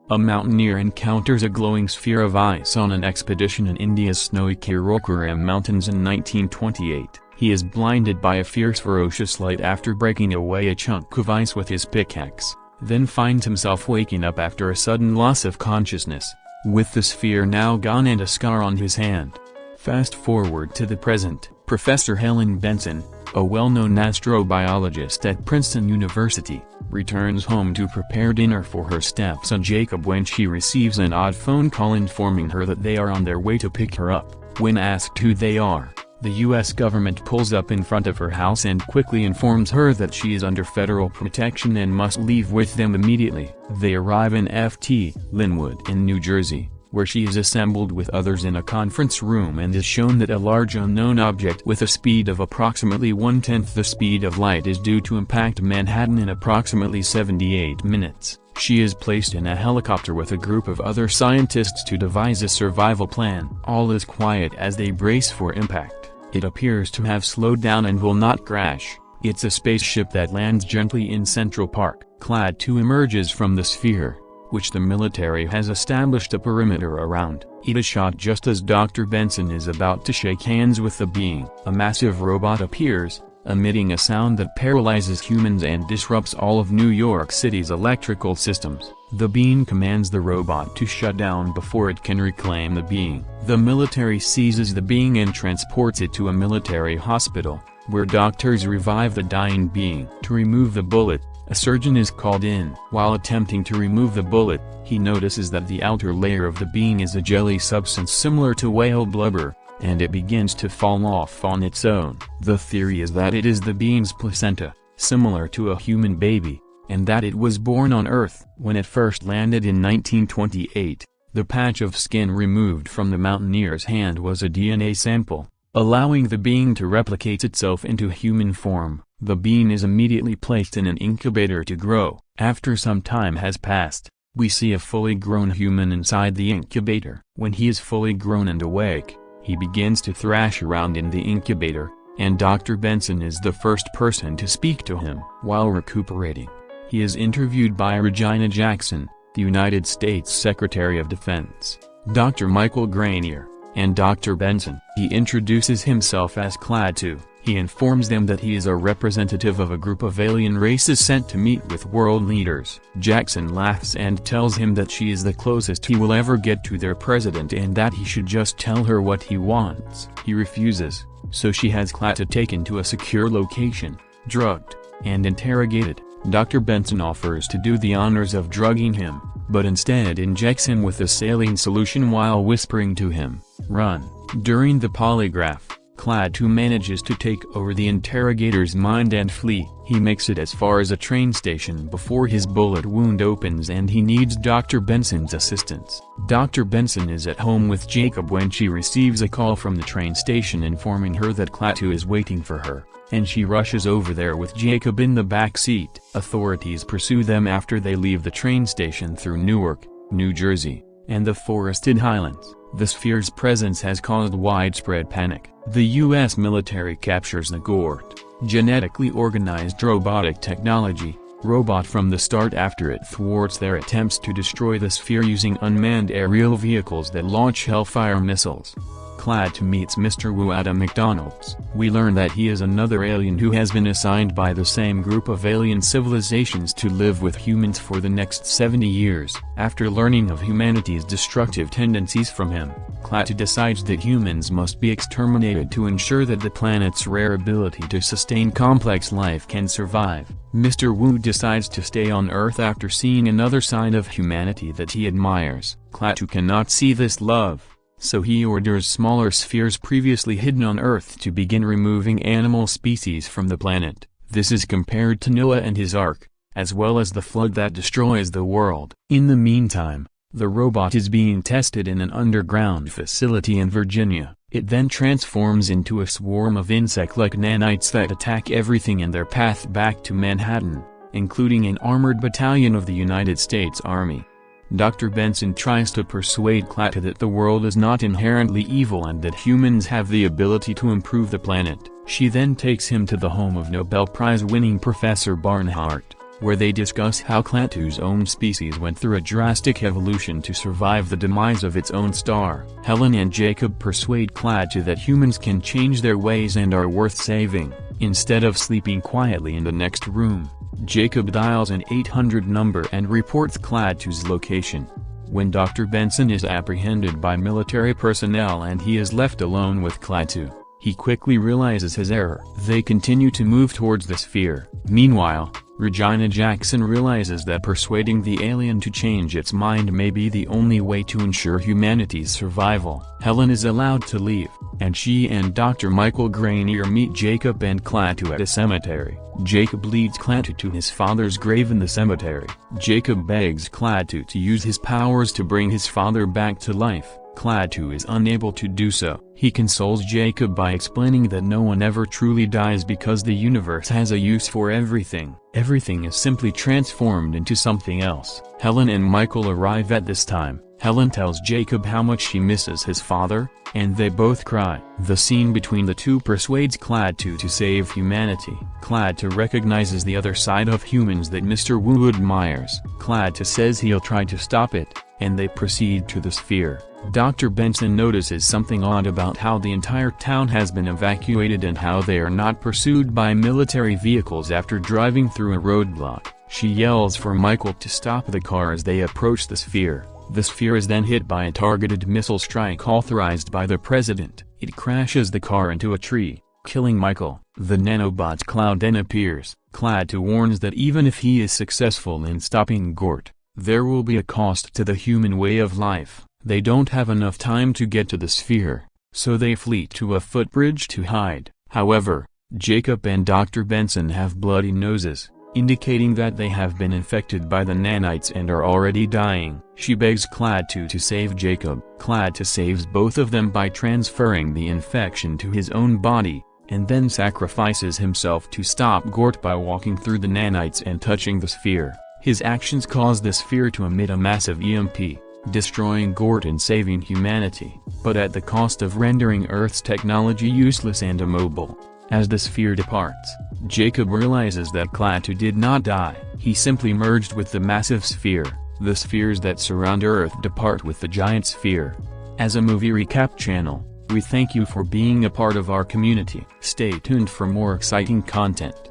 A mountaineer encounters a glowing sphere of ice on an expedition in India's snowy Karakoram Mountains in 1928. He is blinded by a fierce ferocious light after breaking away a chunk of ice with his pickaxe, then finds himself waking up after a sudden loss of consciousness, with the sphere now gone and a scar on his hand. Fast forward to the present. Professor Helen Benson, a well-known astrobiologist at Princeton University, returns home to prepare dinner for her stepson Jacob when she receives an odd phone call informing her that they are on their way to pick her up. When asked who they are, the U.S. government pulls up in front of her house and quickly informs her that she is under federal protection and must leave with them immediately. They arrive in Ft. Linwood in New Jersey, where she is assembled with others in a conference room and is shown that a large unknown object with a speed of approximately 1/10 the speed of light is due to impact Manhattan in approximately 78 minutes. She is placed in a helicopter with a group of other scientists to devise a survival plan. All is quiet as they brace for impact. It appears to have slowed down and will not crash. It's a spaceship that lands gently in Central Park. CLAD 2 emerges from the sphere, which the military has established a perimeter around. It is shot just as Dr. Benson is about to shake hands with the being. A massive robot appears, emitting a sound that paralyzes humans and disrupts all of New York City's electrical systems. The being commands the robot to shut down before it can reclaim the being. The military seizes the being and transports it to a military hospital, where doctors revive the dying being. To remove the bullet, a surgeon is called in. While attempting to remove the bullet, he notices that the outer layer of the being is a jelly substance similar to whale blubber, and it begins to fall off on its own. The theory is that it is the being's placenta, similar to a human baby, and that it was born on Earth. When it first landed in 1928, the patch of skin removed from the mountaineer's hand was a DNA sample, allowing the being to replicate itself into human form. The being is immediately placed in an incubator to grow. After some time has passed, we see a fully grown human inside the incubator. When he is fully grown and awake, he begins to thrash around in the incubator, and Dr. Benson is the first person to speak to him. While recuperating, he is interviewed by Regina Jackson, the United States Secretary of Defense, Dr. Michael Granier, and Dr. Benson. He introduces himself as CLAD 2. He informs them that he is a representative of a group of alien races sent to meet with world leaders. Jackson laughs and tells him that she is the closest he will ever get to their president and that he should just tell her what he wants. He refuses, so she has CLAD taken to a secure location, drugged, and interrogated. Dr. Benson offers to do the honors of drugging him, but instead injects him with a saline solution while whispering to him, "Run." During the polygraph, CLAD 2 manages to take over the interrogator's mind and flee. He makes it as far as a train station before his bullet wound opens and he needs Dr. Benson's assistance. Dr. Benson is at home with Jacob when she receives a call from the train station informing her that CLAD 2 is waiting for her, and she rushes over there with Jacob in the back seat. Authorities pursue them after they leave the train station through Newark, New Jersey, and the forested highlands. The sphere's presence has caused widespread panic. The U.S. military captures the GORT, genetically organized robotic technology, robot from the start after it thwarts their attempts to destroy the sphere using unmanned aerial vehicles that launch Hellfire missiles. CLAD 2 meets Mr. Wu at a McDonald's. We learn that he is another alien who has been assigned by the same group of alien civilizations to live with humans for the next 70 years. After learning of humanity's destructive tendencies from him, CLAD 2 decides that humans must be exterminated to ensure that the planet's rare ability to sustain complex life can survive. Mr. Wu decides to stay on Earth after seeing another side of humanity that he admires. CLAD 2 cannot see this love, so he orders smaller spheres previously hidden on Earth to begin removing animal species from the planet. This is compared to Noah and his ark, as well as the flood that destroys the world. In the meantime, the robot is being tested in an underground facility in Virginia. It then transforms into a swarm of insect-like nanites that attack everything in their path back to Manhattan, including an armored battalion of the United States Army. Dr. Benson tries to persuade CLAD 2 that the world is not inherently evil and that humans have the ability to improve the planet. She then takes him to the home of Nobel Prize-winning Professor Barnhart, where they discuss how Klaatu's own species went through a drastic evolution to survive the demise of its own star. Helen and Jacob persuade Klaatu that humans can change their ways and are worth saving. Instead of sleeping quietly in the next room, Jacob dials an 800 number and reports Klaatu's location. When Dr. Benson is apprehended by military personnel and he is left alone with Klaatu, he quickly realizes his error. They continue to move towards the sphere. Meanwhile, Regina Jackson realizes that persuading the alien to change its mind may be the only way to ensure humanity's survival. Helen is allowed to leave, and she and Dr. Michael Granier meet Jacob and Klaatu at a cemetery. Jacob leads Klaatu to his father's grave in the cemetery. Jacob begs Klaatu to use his powers to bring his father back to life. Klaatu is unable to do so. He consoles Jacob by explaining that no one ever truly dies because the universe has a use for everything. Everything is simply transformed into something else. Helen and Michael arrive at this time. Helen tells Jacob how much she misses his father, and they both cry. The scene between the two persuades Klaatu to save humanity. Klaatu recognizes the other side of humans that Mr. Wu admires. Klaatu says he'll try to stop it, and they proceed to the sphere. Dr. Benson notices something odd about how the entire town has been evacuated and how they are not pursued by military vehicles after driving through a roadblock. She yells for Michael to stop the car as they approach the sphere. The sphere is then hit by a targeted missile strike authorized by the president. It crashes the car into a tree, killing Michael. The nanobot Cloud then appears. Klaatu warns that even if he is successful in stopping Gort, there will be a cost to the human way of life. They don't have enough time to get to the sphere, so they flee to a footbridge to hide. However, Jacob and Dr. Benson have bloody noses, indicating that they have been infected by the nanites and are already dying. She begs Klaatu to save Jacob. Klaatu saves both of them by transferring the infection to his own body, and then sacrifices himself to stop Gort by walking through the nanites and touching the sphere. His actions cause the sphere to emit a massive EMP, destroying Gort and saving humanity, but at the cost of rendering Earth's technology useless and immobile. As the sphere departs, Jacob realizes that Klaatu did not die. He simply merged with the massive sphere. The spheres that surround Earth depart with the giant sphere. As a movie recap channel, we thank you for being a part of our community. Stay tuned for more exciting content.